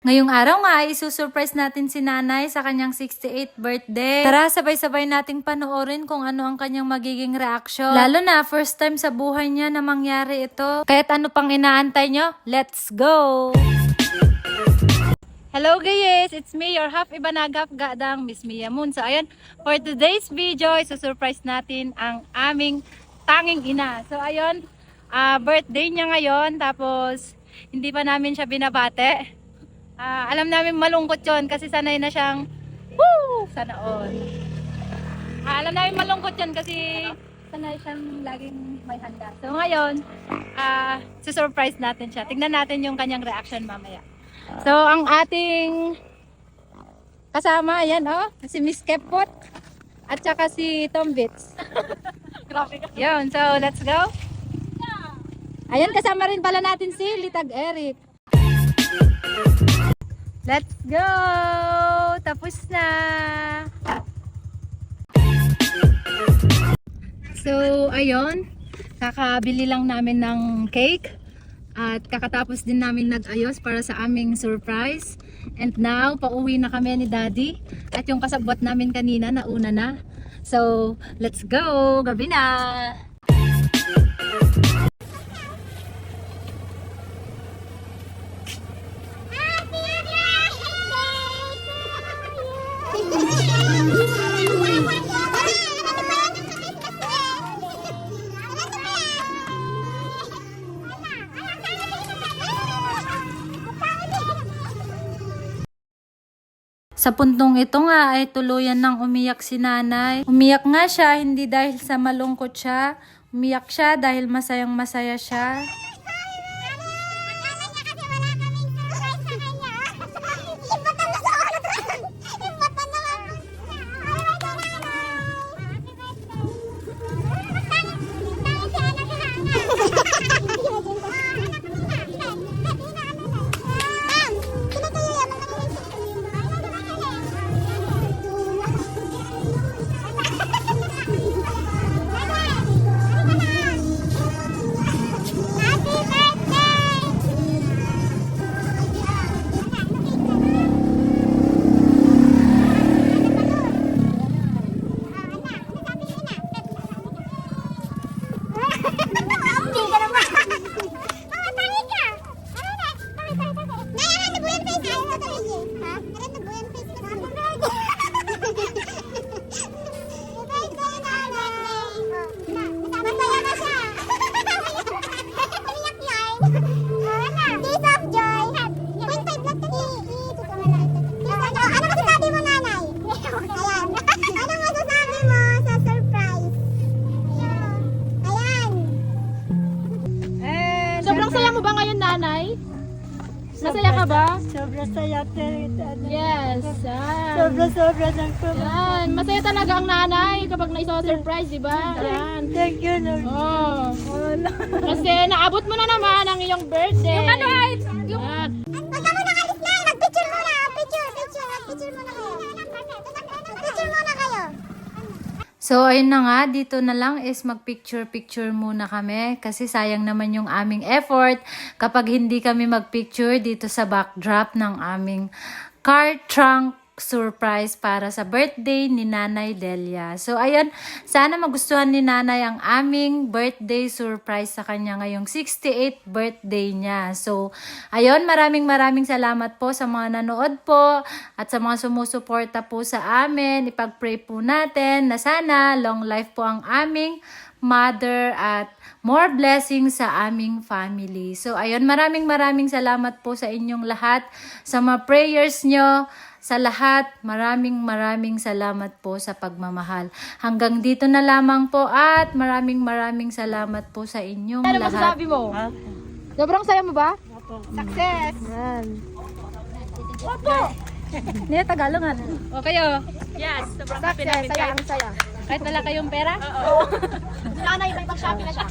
Ngayong araw nga ay isusurprise natin si nanay sa kanyang 68th birthday. Tara, sabay-sabay nating panoorin kung ano ang kanyang magiging reaction. Lalo na, first time sa buhay niya na mangyari ito. Kaya't ano pang inaantay nyo? Let's go! Hello guys! It's me, your half Ibanagap Gadang, Miss Mia Moon. So ayun, for today's video, isusurprise natin ang aming tanging ina. So ayun, birthday niya ngayon, tapos hindi pa namin siya binabate. Alam namin malungkot yon kasi sanay na siyang woo! Sana all. Alam namin malungkot yon kasi sanay siyang laging may handa. So ngayon, susurprise natin siya. Tignan natin yung kanyang reaction mamaya. So ang ating kasama, ayan si Miss Kepot at saka si Tom Bits. Yun, so let's go. Ayan, kasama rin pala natin si Litag Eric. Let's go! Tapos na! So, ayun. Kakabili lang namin ng cake. At kakatapos din namin nag-ayos para sa aming surprise. And now, pauwi na kami ni Daddy. At yung kasabwat namin kanina, nauna na. So, let's go! Gabi na! Sa puntong ito nga ay tuluyan nang umiyak si nanay. Umiyak nga siya hindi dahil sa malungkot siya. Umiyak siya dahil masayang masaya siya. Sobrang saya mo ba ngayon, nanay? Masaya ka ba? Sobra saya, Yes. Sobra ng Yan. Masaya talaga ang nanay kapag na-surprise, di ba? Yan. Thank you, Lord. Oh. Kasi naabot mo na naman ang iyong birthday. Yung ano ay? Yan. Huwag ka muna alis na! Mag-picture muna! Picture muna kayo! Picture muna kayo! So, ayun na nga, dito na lang is mag-picture-picture muna kami kasi sayang naman yung aming effort kapag hindi kami mag-picture dito sa backdrop ng aming car trunk surprise para sa birthday ni Nanay Delia. So, ayun, sana magustuhan ni Nanay ang aming birthday surprise sa kanya ngayong 68th birthday niya. So, ayun, maraming salamat po sa mga nanood po at sa mga sumusuporta po sa amin. Ipag-pray po natin na sana long life po ang aming mother at more blessings sa aming family. So, ayun, maraming salamat po sa inyong lahat, sa mga prayers nyo, sa lahat, maraming salamat po sa pagmamahal. Hanggang dito na lamang po at maraming salamat po sa inyong Ano lahat. masasabi mo? Sobrang saya mo ba? Success! Hindi, Tagalogan. O kayo? Yes, sobrang happy namin kayo. Saya. Kahit wala kayong pera? Oo. Nanay, may pag-shopping na siya.